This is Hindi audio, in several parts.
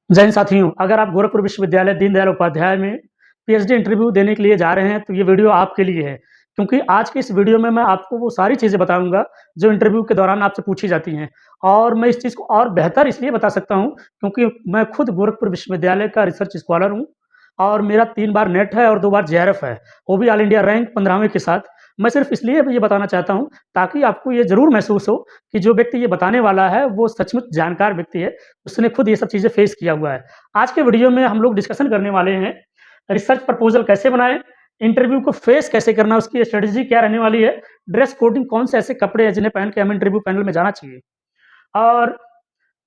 जय हिंद साथियों, अगर आप गोरखपुर विश्वविद्यालय दीनदयाल उपाध्याय में पीएचडी इंटरव्यू देने के लिए जा रहे हैं, तो ये वीडियो आपके लिए है। क्योंकि आज की इस वीडियो में मैं आपको वो सारी चीज़ें बताऊँगा, जो इंटरव्यू के दौरान आपसे पूछी जाती हैं। और मैं इस चीज़ को और बेहतर इसलिए बता सकता हूँ, क्योंकि मैं खुद गोरखपुर विश्वविद्यालय का रिसर्च स्कॉलर हूँ और मेरा 3 बार नेट है और 2 बार जेआरएफ है, वो भी ऑल इंडिया रैंक 15वें के साथ। मैं सिर्फ़ इसलिए ये बताना चाहता हूँ, ताकि आपको ये ज़रूर महसूस हो कि जो व्यक्ति ये बताने वाला है, वो सचमुच जानकार व्यक्ति है, उसने खुद ये सब चीज़ें फेस किया हुआ है। आज के वीडियो में हम लोग डिस्कशन करने वाले हैं, रिसर्च प्रपोज़ल कैसे बनाएँ, इंटरव्यू को फेस कैसे करना, उसकी स्ट्रेटेजी क्या रहने वाली है, ड्रेस कोडिंग कौन से ऐसे कपड़े हैं जिन्हें पहन के हमें इंटरव्यू पैनल में जाना चाहिए और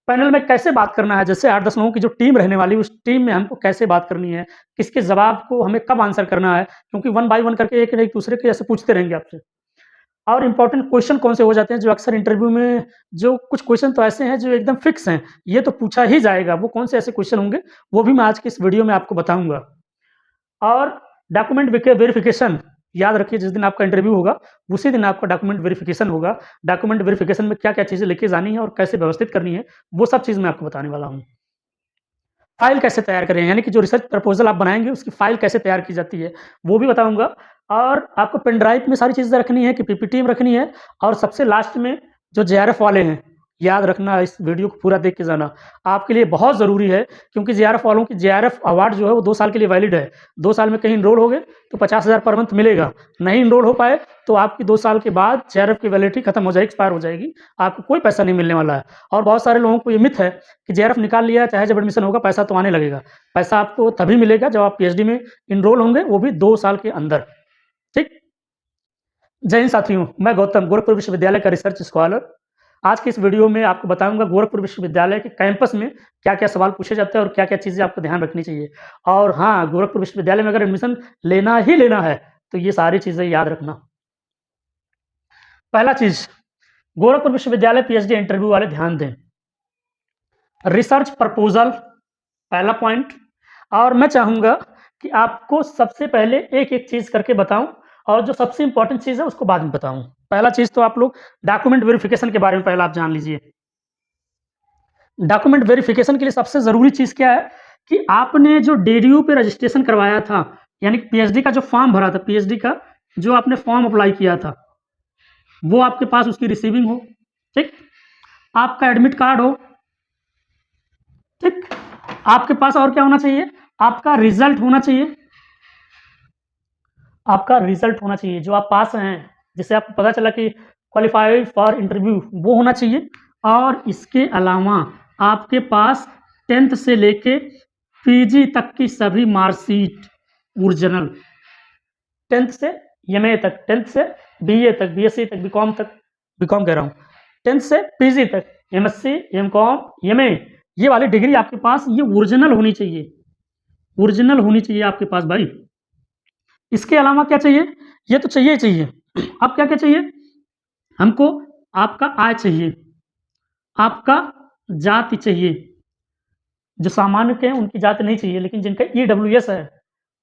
पैनल में कैसे बात करना है, जैसे 8-10 लोगों की जो टीम रहने वाली है, उस टीम में हमको कैसे बात करनी है, किसके जवाब को हमें कब आंसर करना है, क्योंकि वन बाय वन करके एक न एक दूसरे के ऐसे पूछते रहेंगे आपसे। और इम्पोर्टेंट क्वेश्चन कौन से हो जाते हैं जो अक्सर इंटरव्यू में जो कुछ क्वेश्चन तो ऐसे हैं जो एकदम फिक्स हैं, ये तो पूछा ही जाएगा, वो कौन से ऐसे क्वेश्चन होंगे, वो भी मैं आज की इस वीडियो में आपको बताऊँगा। और डॉक्यूमेंट वेरिफिकेशन याद रखिए, जिस दिन आपका इंटरव्यू होगा, उसी दिन आपका डॉक्यूमेंट वेरिफिकेशन होगा। डॉक्यूमेंट वेरिफिकेशन में क्या-क्या चीज़ें लेके जानी है और कैसे व्यवस्थित करनी है, वो सब चीज़ मैं आपको बताने वाला हूँ। फ़ाइल कैसे तैयार करें, यानी कि जो रिसर्च प्रपोज़ल आप बनाएँगे, उसकी फ़ाइल कैसे तैयार की जाती है, वो भी बताऊँगा। और आपको पेन ड्राइव में सारी चीज़ें रखनी है कि पीपीटी में रखनी है, और सबसे लास्ट में जो जेआरएफ वाले हैं, याद रखना, इस वीडियो को पूरा देख के जाना। आपके लिए बहुत ज़रूरी है, क्योंकि जेआरएफ वालों की जेआरएफ अवार्ड जो है वो 2 साल के लिए वैलिड है। 2 साल में कहीं एनरोल हो गए तो 50,000 पर मंथ मिलेगा। नहीं एनरोल हो पाए तो आपकी 2 साल के बाद जेआरएफ की वैलिडिटी खत्म हो जाएगी, एक्सपायर हो जाएगी। आपको कोई पैसा नहीं मिलने वाला है। और बहुत सारे लोगों को ये मिथ है कि जेआरएफ निकाल लिया, चाहे जब एडमिशन होगा पैसा तो आने लगेगा। पैसा आपको तभी मिलेगा जब आप पीएचडी में एनरोल होंगे, वो भी 2 साल के अंदर। ठीक? जय हिंद साथियों, मैं गौतम गोरखपुर विश्वविद्यालय का रिसर्च स्कॉलर। आज की इस वीडियो में आपको बताऊँगा गोरखपुर विश्वविद्यालय के कैंपस में क्या-क्या सवाल पूछे जाते हैं और क्या-क्या चीज़ें आपको ध्यान रखनी चाहिए। और हाँ, गोरखपुर विश्वविद्यालय में अगर एडमिशन लेना ही लेना है, तो ये सारी चीज़ें याद रखना। पहला चीज़, गोरखपुर विश्वविद्यालय पीएचडी इंटरव्यू वाले ध्यान दें। रिसर्च प्रपोज़ल पहला पॉइंट। और मैं चाहूँगा कि आपको सबसे पहले एक-एक चीज़ करके बताऊँ और जो सबसे इम्पोर्टेंट चीज़ है उसको बाद में बताऊँ। पहला चीज़ तो आप लोग डॉक्यूमेंट वेरिफिकेशन के बारे में पहले आप जान लीजिए। डॉक्यूमेंट वेरिफिकेशन के लिए सबसे ज़रूरी चीज़ क्या है कि आपने जो डीडीयू पे रजिस्ट्रेशन करवाया था, यानी कि पीएचडी का जो फॉर्म भरा था, पीएचडी का जो आपने फॉर्म अप्लाई किया था, वो आपके पास उसकी रिसीविंग हो, ठीक? आपका एडमिट कार्ड हो, ठीक? आपके पास और क्या होना चाहिए? आपका रिज़ल्ट होना चाहिए। आपका रिज़ल्ट होना चाहिए, जो आप पास हैं, जिससे आपको पता चला कि क्वालिफ़ाइड फॉर इंटरव्यू, वो होना चाहिए। और इसके अलावा आपके पास 10th से लेके पीजी तक की सभी मार्कशीट ओरिजिनल, 10th से एमए तक, 10th से बीए तक, बीएससी तक, बीकॉम कह रहा हूँ, 10th से पीजी तक, एमएससी, एमकॉम, एमए, ये वाली डिग्री आपके पास ये ओरिजिनल होनी चाहिए। ओरिजिनल होनी चाहिए आपके पास भाई। इसके अलावा क्या चाहिए? ये तो चाहिए ही चाहिए। अब क्या-क्या चाहिए? हमको आपका आय चाहिए, आपका जाति चाहिए। जो सामान्य के हैं उनकी जाति नहीं चाहिए, लेकिन जिनका ईडब्ल्यूएस है,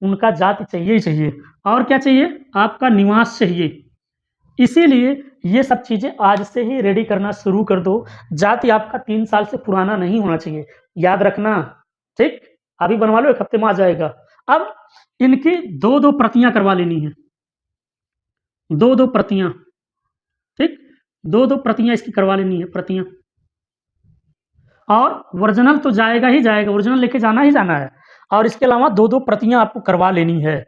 उनका जाति चाहिए ही चाहिए। और क्या चाहिए? आपका निवास चाहिए। इसीलिए ये सब चीज़ें आज से ही रेडी करना शुरू कर दो। जाति आपका 3 साल से पुराना नहीं होना चाहिए, याद रखना, ठीक? अभी बनवा लो, 1 हफ्ते में आ जाएगा। अब इनकी 2-2 प्रतियाँ करवा लेनी है। 2-2 प्रतियाँ, ठीक? 2-2 प्रतियाँ इसकी करवा लेनी है, प्रतियाँ। और ओरिजिनल तो जाएगा ही जाएगा, ओरिजिनल लेके जाना ही जाना है। और इसके अलावा 2-2 प्रतियाँ आपको करवा लेनी है,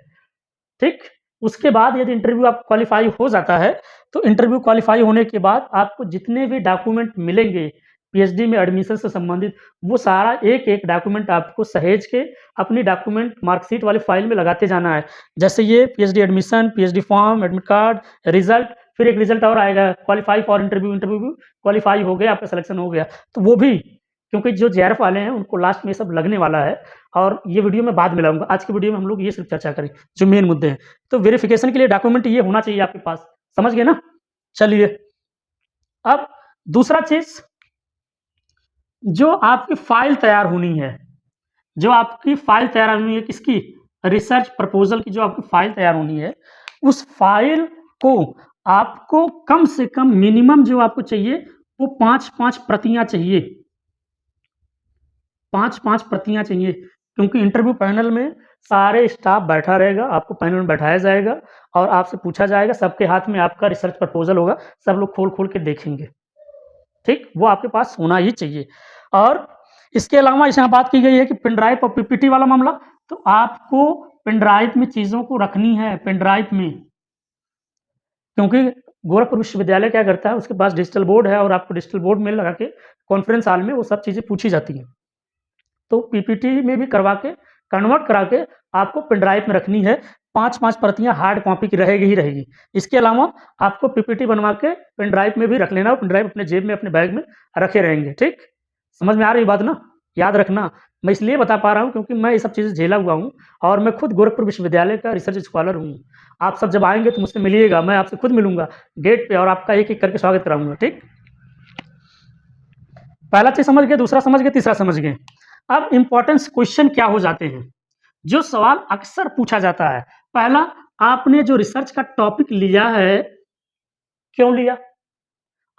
ठीक? उसके बाद यदि इंटरव्यू आप क्वालीफाई हो जाता है, तो इंटरव्यू क्वालीफाई होने के बाद आपको जितने भी डॉक्यूमेंट मिलेंगे, पीएचडी में एडमिशन से संबंधित, वो सारा एक-एक डॉक्यूमेंट आपको सहेज के अपनी डॉक्यूमेंट मार्कशीट वाली फाइल में लगाते जाना है। जैसे ये PhD admission, PhD form, admit card, result, फिर एक रिज़ल्ट और आएगा, क्वालीफाई फॉर इंटरव्यू, इंटरव्यू भी क्वालीफाई हो गए, आपका सिलेक्शन हो गया। तो वो भी, क्योंकि जो जेआरएफ वाले हैं उनको लास्ट में ये सब लगने वाला है, और ये वीडियो मैं बाद में लाऊँगा। आज की वीडियो में हम लोग ये सिर्फ़ चर्चा करें, जो मेन मुद्दे हैं। तो वेरिफ़िकेशन के लिए डॉक्यूमेंट ये होना चाहिए आपके पास, समझ गए ना? चलिए, अब दूसरा चीज़, जो आपकी फ़ाइल तैयार होनी है, जो आपकी फ़ाइल तैयार होनी है किसकी? रिसर्च प्रपोज़ल की जो आपकी फ़ाइल तैयार होनी है, उस फ़ाइल को आपको कम से कम मिनिमम जो आपको चाहिए, वो 5-5 प्रतियाँ चाहिए। 5-5 प्रतियाँ चाहिए, क्योंकि इंटरव्यू पैनल में सारे स्टाफ बैठा रहेगा, आपको पैनल में बैठाया जाएगा और आपसे पूछा जाएगा, सबके हाथ में आपका रिसर्च प्रपोज़ल होगा, सब लोग खोल-खोल के देखेंगे, ठीक? वो आपके पास होना ही चाहिए। और इसके अलावा यहाँ बात की गई है कि पेन ड्राइव और पीपीटी वाला मामला, तो आपको पेन ड्राइव में चीज़ों को रखनी है, पेन ड्राइव में। क्योंकि गोरखपुर विश्वविद्यालय क्या करता है, उसके पास डिजिटल बोर्ड है और आपको डिजिटल बोर्ड में लगा के कॉन्फ्रेंस हॉल में वो सब चीज़ें पूछी जाती हैं। तो पीपीटी में भी करवा के, कन्वर्ट करा के आपको पेन ड्राइव में रखनी है। 5-5 प्रतियाँ हार्ड कॉपी की रहेगी ही रहेगी। इसके अलावा आपको पीपीटी बनवा के पेन ड्राइव में भी रख लेना, पेन ड्राइव अपने जेब में, अपने बैग में रखे रहेंगे, ठीक? समझ में आ रही बात ना? याद रखना। मैं इसलिए बता पा रहा हूँ क्योंकि मैं ये सब चीज़ें झेला हुआ हूँ और मैं खुद गोरखपुर विश्वविद्यालय का रिसर्च स्कॉलर हूँ। आप सब जब आएँगे तो मुझसे मिलिएगा, मैं आपसे खुद मिलूँगा गेट पे और आपका एक-एक करके स्वागत कराऊँगा, ठीक? पहला चीज़ समझ गए, दूसरा समझ गए, तीसरा समझ गए। अब इम्पोर्टेंस क्वेश्चन क्या हो जाते हैं, जो सवाल अक्सर पूछा जाता है। पहला, आपने जो रिसर्च का टॉपिक लिया है, क्यों लिया?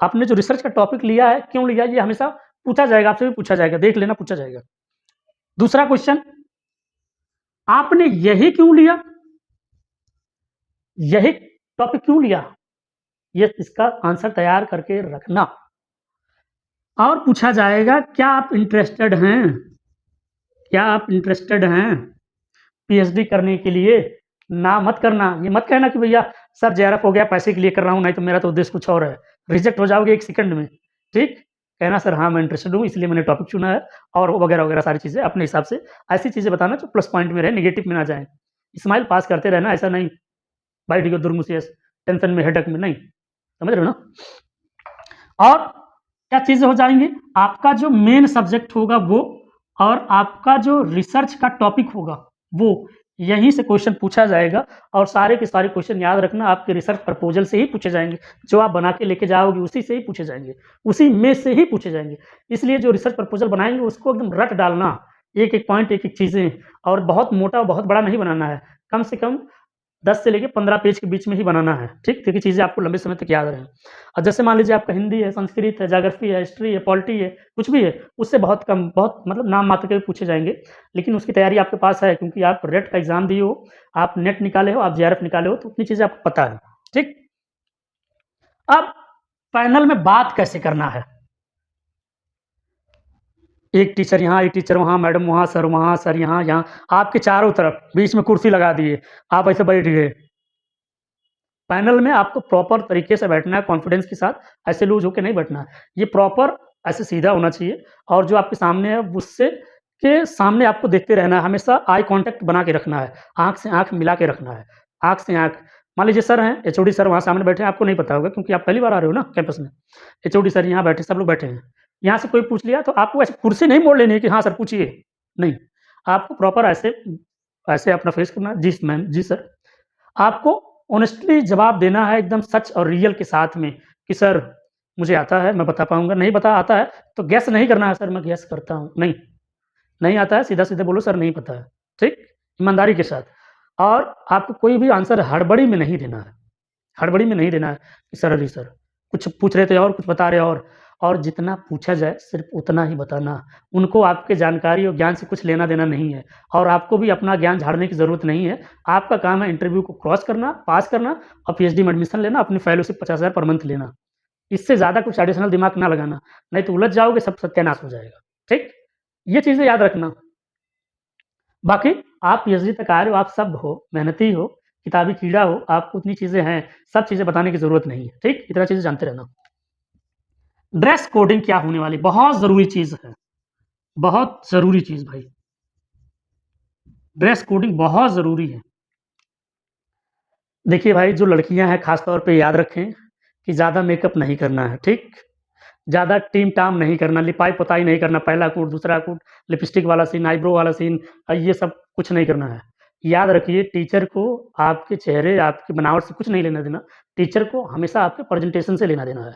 आपने जो रिसर्च का टॉपिक लिया है, क्यों लिया? ये हमेशा पूछा जाएगा, आपसे भी पूछा जाएगा, देख लेना पूछा जाएगा। दूसरा क्वेश्चन, आपने यही क्यों लिया? यही टॉपिक क्यों लिया? ये इसका आंसर तैयार करके रखना। और पूछा जाएगा, क्या आप इंटरेस्टेड हैं? क्या आप इंटरेस्टेड हैं पीएचडी करने के लिए? ना मत करना, ये मत कहना कि भैया सर जेआरएफ हो गया, पैसे के लिए कर रहा हूँ, नहीं तो मेरा तो उद्देश्य कुछ और है। रिजेक्ट हो जाओगे 1 सेकंड में, ठीक? कहना सर हाँ, मैं इंटरेस्टेड हूँ, इसलिए मैंने टॉपिक चुना है और वगैरह-वगैरह सारी चीज़ें अपने हिसाब से, ऐसी चीज़ें बताना जो प्लस पॉइंट में रहे, नेगेटिव में ना जाएँ। स्माइल पास करते रहना, ऐसा नहीं बैठ गए दुर्मुसियस, टेंशन में, हेडेक में, नहीं। समझ रहे हो ना? और क्या चीज़ें हो जाएँगी, आपका जो मेन सब्जेक्ट होगा वो, और आपका जो रिसर्च का टॉपिक होगा वो, यहीं से क्वेश्चन पूछा जाएगा और सारे के सारे क्वेश्चन याद रखना आपके रिसर्च प्रपोज़ल से ही पूछे जाएँगे। जो आप बना के लेके जाओगे उसी से ही पूछे जाएँगे, उसी में से ही पूछे जाएँगे। इसलिए जो रिसर्च प्रपोज़ल बनाएँगे उसको एकदम रट डालना, एक-एक पॉइंट, एक-एक चीज़ें, और बहुत मोटा, बहुत बड़ा नहीं बनाना है। कम से कम 10 से लेके 15 पेज के बीच में ही बनाना है, ठीक? ताकि चीज़ें आपको लंबे समय तक याद रहें। अब जैसे मान लीजिए आपका हिंदी है, संस्कृत है, ज्योग्राफी है, हिस्ट्री है, पॉलिटी है, कुछ भी है, उससे बहुत कम, बहुत मतलब नाम मात्र के पूछे जाएँगे, लेकिन उसकी तैयारी आपके पास है क्योंकि आप रेट का एग्ज़ाम दिए हो, आप नेट निकाले हो, आप जेआरएफ निकाले हो, तो उतनी चीज़ें आपको पता है, ठीक? अब पैनल में बात कैसे करना है? एक टीचर यहाँ, एक टीचर वहाँ, मैडम वहाँ, सर यहाँ, यहाँ, आपके चारों तरफ, बीच में कुर्सी लगा दिए, आप ऐसे बैठ गए। पैनल में आपको प्रॉपर तरीके से बैठना है, कॉन्फिडेंस के साथ, ऐसे लूज़ होके नहीं बैठना है। ये प्रॉपर ऐसे सीधा होना चाहिए और जो आपके सामने है उससे के सामने आपको देखते रहना है, हमेशा आई कॉन्टैक्ट बना के रखना है, आँख से आँख मिला के रखना है, आँख से आँख। मान लीजिए सर हैं, एचओडी सर वहाँ सामने बैठे हैं, आपको नहीं पता होगा क्योंकि आप पहली बार आ रहे हो ना कैंपस में। एचओडी सर यहाँ बैठे, सब लोग बैठे हैं। यहाँ से कोई पूछ लिया तो आपको ऐसे कुर्सी नहीं मोड़ लेनी है कि हाँ सर पूछिए, नहीं। आपको प्रॉपर ऐसे ऐसे अपना फेस करना है, जी मैम, जी सर। आपको ऑनेस्टली जवाब देना है एकदम सच और रियल के साथ में कि सर मुझे आता है, मैं बता पाऊँगा, नहीं बता आता है तो गेस नहीं करना है सर मैं गेस करता हूँ, नहीं, नहीं आता है सीधा-सीधा बोलो सर नहीं पता है, ठीक? ईमानदारी के साथ। और आपको कोई भी आंसर हड़बड़ी में नहीं देना है, हड़बड़ी में नहीं देना है कि सर अरे सर, कुछ पूछ रहे थे और कुछ बता रहे और जितना पूछा जाए सिर्फ़ उतना ही बताना। उनको आपके जानकारी और ज्ञान से कुछ लेना-देना नहीं है और आपको भी अपना ज्ञान झाड़ने की ज़रूरत नहीं है। आपका काम है इंटरव्यू को क्रॉस करना, पास करना और पीएचडी में एडमिशन लेना, अपनी फेलोशिप 50,000 पर मंथ लेना। इससे ज़्यादा कुछ एडिशनल दिमाग ना लगाना, नहीं तो उलझ जाओगे, सब सत्यानाश हो जाएगा, ठीक? ये चीज़ें याद रखना। बाकी आप पीएचडी तक आ रहे हो, आप सब हो, मेहनती हो, किताबी कीड़ा हो, आपको उतनी चीज़ें हैं, सब चीज़ें बताने की ज़रूरत नहीं है, ठीक? इतना चीज़ें जानते रहना। ड्रेस कोडिंग क्या होने वाली, बहुत ज़रूरी चीज़ है, बहुत ज़रूरी चीज़ भाई। ड्रेस कोडिंग बहुत ज़रूरी है। देखिए भाई, जो लड़कियाँ हैं ख़ास तौर पे याद रखें कि ज़्यादा मेकअप नहीं करना है, ठीक? ज़्यादा टीम-टाम नहीं करना, लिपाई-पोताई नहीं करना, पहला कोट, दूसरा कोट, लिपस्टिक वाला सीन, आईब्रो वाला सीन, ये सब कुछ नहीं करना है। याद रखिए टीचर को आपके चेहरे, आपकी बनावट से कुछ नहीं लेना-देना, टीचर को हमेशा आपके प्रेज़ेंटेशन से लेना-देना है,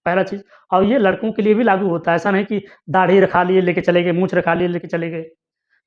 पहला चीज़। और ये लड़कों के लिए भी लागू होता है, ऐसा नहीं कि दाढ़ी रखा लिए, लेके चले गए, मूंछ रखा लिए, लेके चले गए।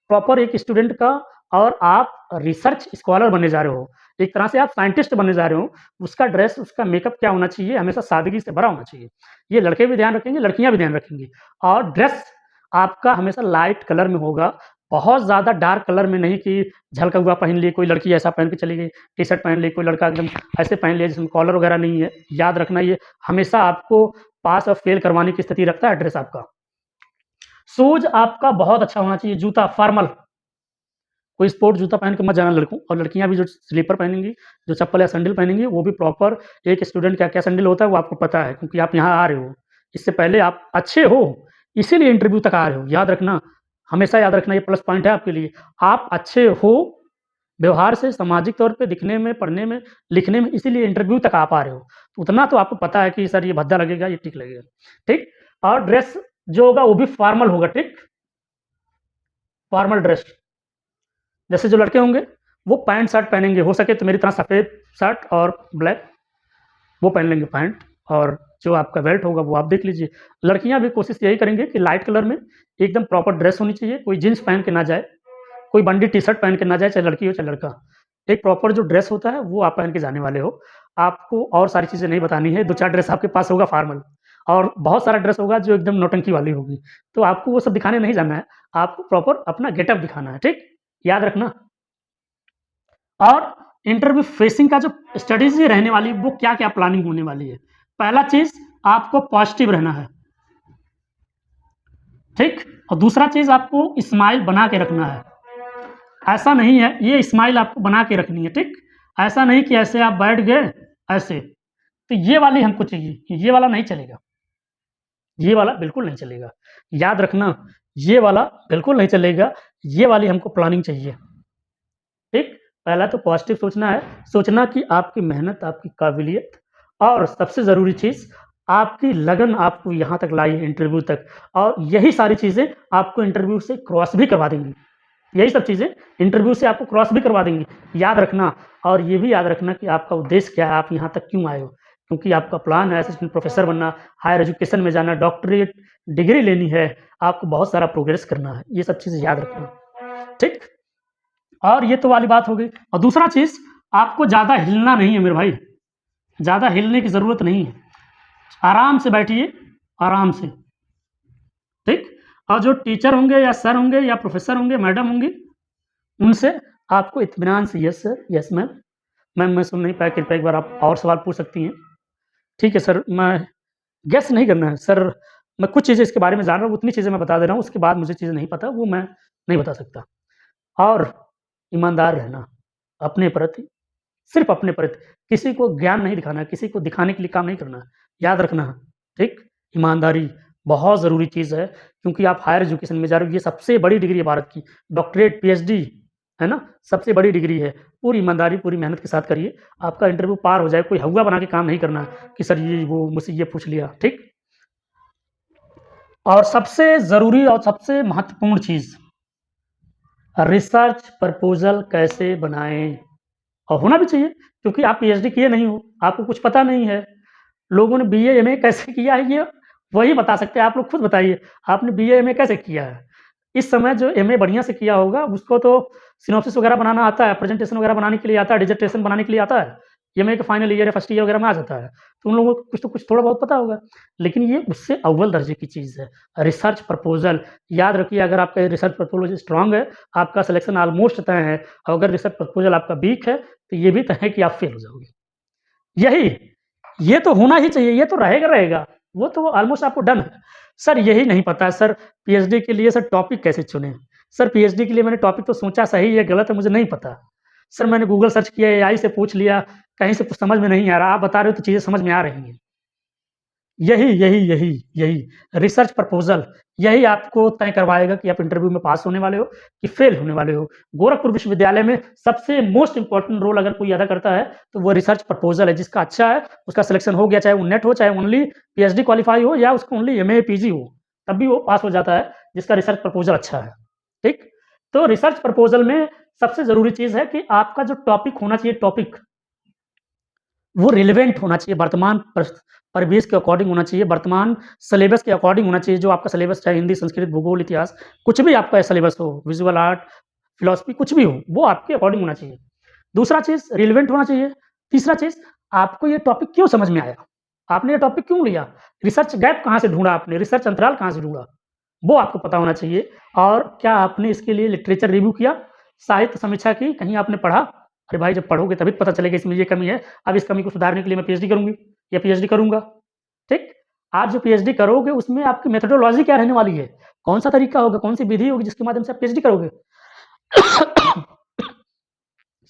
प्रॉपर एक स्टूडेंट का, और आप रिसर्च स्कॉलर बनने जा रहे हो, एक तरह से आप साइंटिस्ट बनने जा रहे हो, उसका ड्रेस, उसका मेकअप क्या होना चाहिए, हमेशा सादगी से भरा होना चाहिए। ये लड़के भी ध्यान रखेंगे, लड़कियाँ भी ध्यान रखेंगी। और ड्रेस आपका हमेशा लाइट कलर में होगा, बहुत ज़्यादा डार्क कलर में नहीं कि झलका हुआ पहन ली, कोई लड़की ऐसा पहन के चली गई, टी-शर्ट पहन ली, कोई लड़का एकदम ऐसे पहन लिया जिसमें कॉलर वगैरह नहीं है। याद रखना ये हमेशा आपको पास और फेल करवाने की स्थिति रखता है ड्रेस आपका। शूज़ आपका बहुत अच्छा होना चाहिए, जूता फॉर्मल, कोई स्पोर्ट जूता पहन के मत जाना लड़कों, और लड़कियाँ भी जो स्लीपर पहनेंगी, जो चप्पल या सैंडल पहनेंगी, वो भी प्रॉपर एक स्टूडेंट का क्या सैंडल होता है वो आपको पता है, क्योंकि आप यहाँ आ रहे हो। इससे पहले आप अच्छे हो, इसीलिए इंटरव्यू तक आ रहे हो। याद रखना, हमेशा याद रखना, ये प्लस पॉइंट है आपके लिए। आप अच्छे हो व्यवहार से, सामाजिक तौर पे, दिखने में, पढ़ने में, लिखने में, इसीलिए इंटरव्यू तक आप आ रहे हो। तो उतना तो आपको पता है कि सर ये भद्दा लगेगा, ये ठीक लगेगा, ठीक? और ड्रेस जो होगा वो भी फॉर्मल होगा, ठीक? Formal dress. जैसे जो लड़के होंगे वो पैंट शर्ट पहनेंगे, हो सके तो मेरी तरह सफ़ेद शर्ट और ब्लैक वो पहन लेंगे पैंट, और जो आपका बेल्ट होगा वो आप देख लीजिए। लड़कियां भी कोशिश यही करेंगे कि लाइट कलर में एकदम प्रॉपर ड्रेस होनी चाहिए, कोई जीन्स पहन के ना जाए, कोई बंडी टी शर्ट पहन के ना जाए, चाहे लड़की हो चाहे लड़का। एक प्रॉपर जो ड्रेस होता है वो आप पहन के जाने वाले हो। आपको और सारी चीज़ें नहीं बतानी है, 2-4 ड्रेस आपके पास होगा फॉर्मल, और बहुत सारा ड्रेस होगा जो एकदम नौटंकी वाली होगी। तो आपको वो सब दिखाने नहीं जाना है, आपको प्रॉपर अपना गेटअप दिखाना है, ठीक? याद रखना। और इंटरव्यू फेसिंग का जो स्ट्रेटेजी रहने वाली है वो क्या-क्या प्लानिंग होने वाली है। पहला चीज़, आपको पॉजिटिव रहना है, ठीक? और दूसरा चीज़, आपको स्माइल बना के रखना है। ऐसा नहीं है, ये स्माइल आपको बना के रखनी है, ठीक? ऐसा नहीं कि ऐसे आप बैठ गए ऐसे, तो ये वाली हमको चाहिए, ये वाला नहीं चलेगा, ये वाला बिल्कुल नहीं चलेगा। याद रखना, ये वाला बिल्कुल नहीं चलेगा, ये वाली हमको प्लानिंग चाहिए, ठीक? पहला तो पॉज़िटिव सोचना है, सोचना कि आपकी मेहनत, आपकी काबिलियत, और सबसे ज़रूरी चीज़, आपकी लगन आपको यहाँ तक लाई है इंटरव्यू तक, और यही सारी चीज़ें आपको इंटरव्यू से क्रॉस भी करवा देंगी। यही सब चीज़ें इंटरव्यू से आपको क्रॉस भी करवा देंगी, याद रखना। और ये भी याद रखना कि आपका उद्देश्य क्या है, आप यहाँ तक क्यों आए हो? क्योंकि आपका प्लान है असिस्टेंट प्रोफ़ेसर बनना, हायर एजुकेशन में जाना, डॉक्टरेट डिग्री लेनी है, आपको बहुत सारा प्रोग्रेस करना है, ये सब चीज़ें याद रखना, ठीक? और ये तो वाली बात हो गई। और दूसरा चीज़, आपको ज़्यादा हिलना नहीं है मेरे भाई, ज़्यादा हिलने की ज़रूरत नहीं है। आराम से बैठिए, आराम से, ठीक? और जो टीचर होंगे या सर होंगे या प्रोफ़ेसर होंगे, मैडम होंगी, उनसे आपको इत्मीनान से yes sir, yes ma'am, ma'am मैं सुन नहीं पाया, कृपया एक बार आप और सवाल पूछ सकती हैं? ठीक है सर, मैं गेस नहीं करना है सर, मैं कुछ चीज़ें इसके बारे में जान रहा हूँ, उतनी चीज़ें मैं बता दे रहा हूँ, उसके बाद मुझे चीज़ें नहीं पता, वो मैं नहीं बता सकता। और ईमानदार रहना अपने प्रति, सिर्फ़ अपने प्रति, किसी को ज्ञान नहीं दिखाना है, किसी को दिखाने के लिए काम नहीं करना है, याद रखना, ठीक? ईमानदारी बहुत ज़रूरी चीज़ है, क्योंकि आप हायर एजुकेशन में जा रहे हो, ये सबसे बड़ी डिग्री है भारत की, डॉक्टरेट, पीएचडी, है ना? सबसे बड़ी डिग्री है, पूरी ईमानदारी, पूरी मेहनत के साथ करिए, आपका इंटरव्यू पार हो जाए, कोई हौवा बना के काम नहीं करना है कि सर ये वो मुझसे ये पूछ लिया, ठीक? और सबसे ज़रूरी और सबसे महत्वपूर्ण चीज़, रिसर्च प्रपोज़ल कैसे बनाएँ? और होना भी चाहिए, क्योंकि आप पीएचडी किए नहीं हो, आपको कुछ पता नहीं है। लोगों ने बीए, एमए कैसे किया है ये वही बता सकते हैं, आप लोग खुद बताइए, आपने बीए, एमए कैसे किया है? इस समय जो एमए बढ़िया से किया होगा उसको तो सिनॉप्सिस वगैरह बनाना आता है, प्रेजेंटेशन वगैरह बनाने के लिए आता है, डिसर्टेशन बनाने के लिए आता है। एमए के फाइनल ईयर या फर्स्ट ईयर वगैरह में आ जाता है, तो उन लोगों को कुछ तो कुछ थोड़ा बहुत पता होगा। लेकिन ये उससे अव्वल दर्जे की चीज़ है, रिसर्च प्रपोज़ल। याद रखिए, अगर आपका रिसर्च प्रपोज़ल स्ट्रॉन्ग है, आपका सिलेक्शन ऑलमोस्ट तय है, और अगर रिसर्च प्रपोज़ल आपका वीक है, तो ये भी तय है कि आप फेल हो जाओगे। यही, ये तो होना ही चाहिए, ये तो रहेगा, वो तो ऑलमोस्ट आपको डन है। सर यही नहीं पता है सर, पीएचडी के लिए सर टॉपिक कैसे चुनें? सर पीएचडी के लिए मैंने टॉपिक तो सोचा, सही है गलत है मुझे नहीं पता। सर मैंने गूगल सर्च किया, एआई से पूछ लिया, कहीं से कुछ समझ में नहीं आ रहा, आप बता रहे हो तो चीज़ें समझ में आ रही हैं। यही रिसर्च प्रपोज़ल, यही आपको तय करवाएगा कि आप इंटरव्यू में पास होने वाले हो कि फेल होने वाले हो। गोरखपुर विश्वविद्यालय में सबसे मोस्ट इम्पोर्टेंट रोल अगर कोई अदा करता है, तो वो रिसर्च प्रपोज़ल है। जिसका अच्छा है, उसका सिलेक्शन हो गया, चाहे वो नेट हो, चाहे ओनली पीएचडी क्वालीफाई हो, या उसको ओनली एमए, पीजी हो, तब भी वो पास हो जाता है, जिसका रिसर्च प्रपोज़ल अच्छा है। ठीक? तो रिसर्च प्रपोज़ल में सबसे ज़रूरी चीज़ है कि आपका जो टॉपिक होना चाहिए, टॉपिक वो रिलेवेंट होना चाहिए, वर्तमान परिवेश के अकॉर्डिंग होना चाहिए, वर्तमान सिलेबस के अकॉर्डिंग होना चाहिए। जो आपका सिलेबस, चाहे हिंदी, संस्कृत, भूगोल, इतिहास, कुछ भी आपका सिलेबस हो, विजुअल आर्ट, फिलॉसफी, कुछ भी हो, वो आपके अकॉर्डिंग होना चाहिए। दूसरा चीज़, रिलेवेंट होना चाहिए। तीसरा चीज़, आपको ये टॉपिक क्यों समझ में आया? आपने ये टॉपिक क्यों लिया? रिसर्च गैप कहाँ से ढूँढा आपने? रिसर्च अंतराल कहाँ से ढूँढा? वो आपको पता होना चाहिए। और क्या आपने इसके लिए लिटरेचर रिव्यू किया, साहित्य समीक्षा की, कहीं आपने पढ़ा? अरे भाई जब पढ़ोगे तभी तो पता चलेगा इसमें ये कमी है, अब इस कमी को सुधारने के लिए मैं पीएचडी करूँगी या पीएचडी करूँगा, ठीक? आप जो पीएचडी करोगे उसमें आपकी मेथोडोलॉजी क्या रहने वाली है? कौन-सा तरीका होगा, कौन-सी विधि होगी जिसके माध्यम से आप पीएचडी करोगे?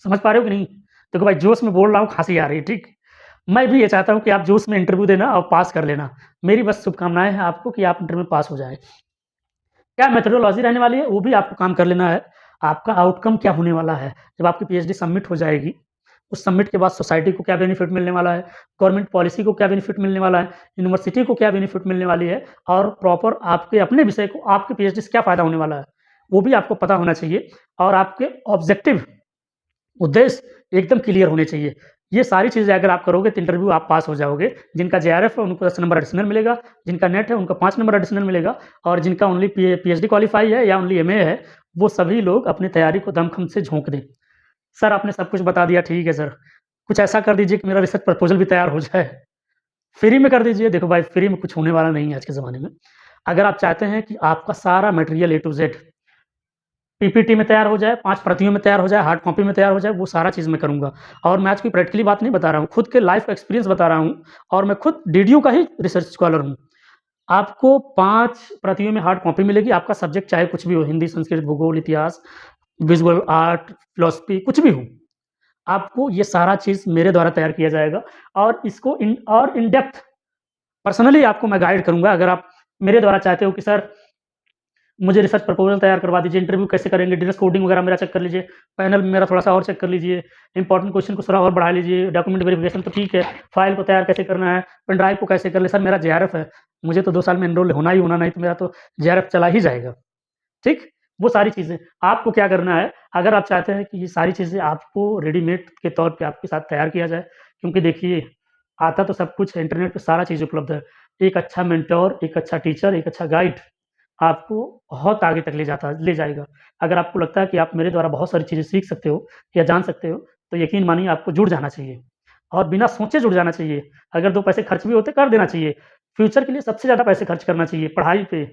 समझ पा रहे हो कि नहीं? देखो भाई जोश में बोल रहा हूँ, खाँसी आ रही है, ठीक? मैं भी ये चाहता हूँ कि आप जोश में इंटरव्यू देना और पास कर लेना। मेरी बस शुभकामनाएँ हैं आपको कि आप इंटरव्यू में पास हो जाएँ। क्या मेथोडोलॉजी रहने वाली है, वो भी आपको काम कर लेना है। आपका आउटकम क्या होने वाला है, जब आपकी पीएचडी सबमिट हो जाएगी, उस सबमिट के बाद सोसाइटी को क्या बेनिफिट मिलने वाला है, गवर्नमेंट पॉलिसी को क्या बेनिफिट मिलने वाला है, यूनिवर्सिटी को क्या बेनिफिट मिलने वाली है और प्रॉपर आपके अपने विषय को आपके पीएचडी से क्या फ़ायदा होने वाला है, वो भी आपको पता होना चाहिए और आपके ऑब्जेक्टिव उद्देश्य एकदम क्लियर होने चाहिए। ये सारी चीज़ें अगर आप करोगे तो इंटरव्यू आप पास हो जाओगे। जिनका जेआरएफ है उनको 10 नंबर एडिशनल मिलेगा, जिनका नेट है उनको 5 नंबर एडिशनल मिलेगा और जिनका ओनली पीएचडी क्वालीफाई है या ओनली एमए है, वो सभी लोग अपनी तैयारी को दमखम से झोंक दें। सर आपने सब कुछ बता दिया, ठीक है सर। कुछ ऐसा कर दीजिए कि मेरा रिसर्च प्रपोज़ल भी तैयार हो जाए। फ्री में कर दीजिए। देखो भाई फ्री में कुछ होने वाला नहीं है आज के ज़माने में। अगर आप चाहते हैं कि आपका सारा material A to Z PPT में तैयार हो जाए, 5 प्रतियों में तैयार हो जाए, हार्ड कॉपी में तैयार हो जाए, वो सारा चीज़ मैं करूँगा। और मैं आज कोई प्रैक्टिकली बात नहीं बता रहा हूँ, खुद के लाइफ़ एक्सपीरियंस बता रहा हूँ और मैं खुद डीडीयू का ही रिसर्च स्कॉलर हूँ। आपको 5 प्रतियों में हार्ड कॉपी मिलेगी, आपका सब्जेक्ट चाहे कुछ भी हो, हिंदी, संस्कृत, भूगोल, इतिहास, विज़ुअल आर्ट, फिलॉसफी कुछ भी हो। आपको ये सारा चीज़ मेरे द्वारा तैयार किया जाएगा और इसको इन डेप्थ पर्सनली आपको मैं गाइड करूँगा। अगर आप मेरे द्वारा चाहते हो कि सर मुझे रिसर्च प्रपोज़ल तैयार करवा दीजिए, इंटरव्यू कैसे करेंगे, ड्रेस कोडिंग वगैरह मेरा चेक कर लीजिए, पैनल मेरा थोड़ा-सा और चेक कर लीजिए, इम्पोर्टेंट क्वेश्चन को थोड़ा और बढ़ा लीजिए, डॉक्यूमेंट वेरिफिकेशन तो ठीक है, फाइल को तैयार कैसे करना है, पेन ड्राइव को कैसे कर लें, सर मेरा जेआरएफ है, मुझे तो 2 साल में एनरोल होना ही होना, नहीं तो मेरा तो जेआरएफ चला ही जाएगा, ठीक? वो सारी चीज़ें आपको क्या करना है, अगर आप चाहते हैं कि ये सारी चीज़ें आपको रेडीमेड के तौर पे आपके साथ तैयार किया जाए, क्योंकि देखिए, आता तो सब कुछ है, इंटरनेट पे सारा चीज़ उपलब्ध है। एक अच्छा मेंटर, एक अच्छा टीचर, एक अच्छा गाइड आपको बहुत आगे तक ले जाएगा। अगर आपको लगता है कि आप मेरे द्वारा बहुत सारी चीज़ें सीख सकते हो या जान सकते हो, तो यकीन मानिए आपको जुड़ जाना चाहिए और बिना सोचे जुड़ जाना चाहिए। अगर 2 पैसे खर्च भी होते कर देना चाहिए। फ्यूचर के लिए सबसे ज़्यादा पैसे खर्च करना चाहिए, पढ़ाई पे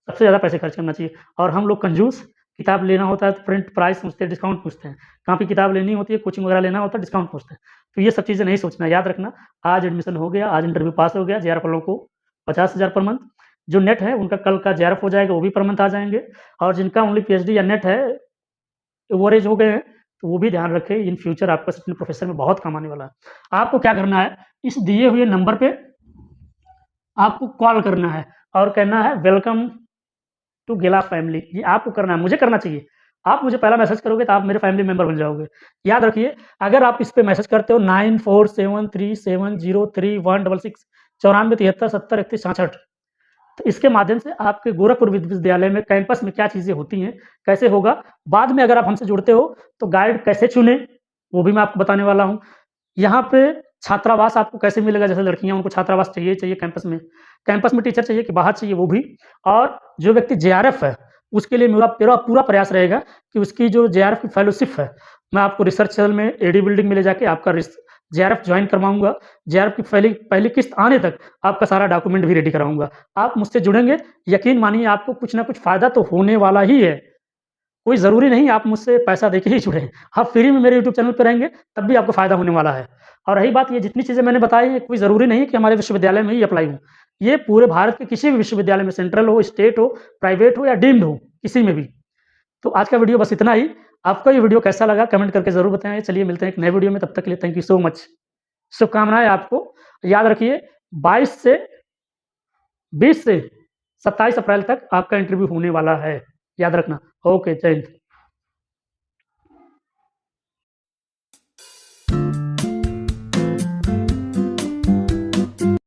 सबसे ज़्यादा पैसे खर्च करना चाहिए और हम लोग कंजूस, किताब लेना होता है तो प्रिंट प्राइस पूछते हैं, डिस्काउंट पूछते हैं। कॉपी किताब लेनी होती है, कोचिंग वगैरह लेना होता है, डिस्काउंट पूछते हैं। तो ये सब चीज़ें नहीं सोचना, याद रखना, आज एडमिशन हो गया, आज इंटरव्यू पास हो गया, जेआरएफ वालों को 50,000 पर मंथ, जो नेट है उनका कल का जेआरएफ हो जाएगा, वो भी पर मंथ आ जाएँगे और जिनका ओनली पीएचडी या नेट है, ओवरेज हो गए हैं, तो वो भी ध्यान रखें, इन फ्यूचर आपको असिस्टेंट प्रोफ़ेसर में बहुत काम आने वाला है। आपको क्या करना है, इस दिए हुए नंबर पे आपको कॉल करना है और कहना है वेलकम टू गिला फैमिली, ये आपको करना है, मुझे करना चाहिए। आप मुझे पहला मैसेज करोगे तो आप मेरे फैमिली मेंबर बन जाओगे। याद रखिए, अगर आप इस पे मैसेज करते हो 9473703166 94 73 70 31 66, तो इसके माध्यम से आपके गोरखपुर विश्वविद्यालय में कैंपस में क्या चीज़ें होती हैं, कैसे होगा, बाद में अगर आप हमसे जुड़ते हो, तो गाइड कैसे चुनें, वो भी मैं आपको बताने वाला हूँ। यहाँ पे छात्रावास आपको कैसे मिलेगा, जैसे लड़कियाँ उनको छात्रावास चाहिए चाहिए कैंपस में टीचर चाहिए कि बाहर चाहिए वो भी और जो व्यक्ति जेआरएफ है, उसके लिए मेरा पूरा प्रयास रहेगा कि उसकी जो जेआरएफ की फेलोशिप है, मैं आपको रिसर्च सेल में एडी बिल्डिंग में ले जाके आपका जेआरएफ जॉइन करवाऊँगा। जेआरएफ की पहली पहली किस्त आने तक आपका सारा डॉक्यूमेंट भी रेडी कराऊँगा। आप मुझसे जुड़ेंगे, यकीन मानिए आपको कुछ ना कुछ फ़ायदा तो होने वाला ही है। कोई ज़रूरी नहीं आप मुझसे पैसा देके ही जुड़ें। आप फ्री में मेरे यूट्यूब चैनल पे रहेंगे, तब भी आपको फ़ायदा होने वाला है। और रही बात ये जितनी चीज़ें मैंने बताई हैं, कोई ज़रूरी नहीं कि हमारे विश्वविद्यालय में ही अप्लाई हो। ये पूरे भारत के किसी भी विश्वविद्यालय में सेंट्रल हो, स्टेट हो, प्राइवेट हो या डीम्ड हो, किसी में भी। तो आज का वीडियो बस इतना ही। आपको ये वीडियो कैसा लगा कमेंट करके ज़रूर बताएँ। चलिए मिलते हैं एक नए वीडियो में, तब तक के लिए थैंक यू सो मच। शुभकामनाएँ आपको। याद रखिए 20 से 27 अप्रैल तक आपका इंटरव्यू होने वाला है। याद रखना। ओके, जय हिंद।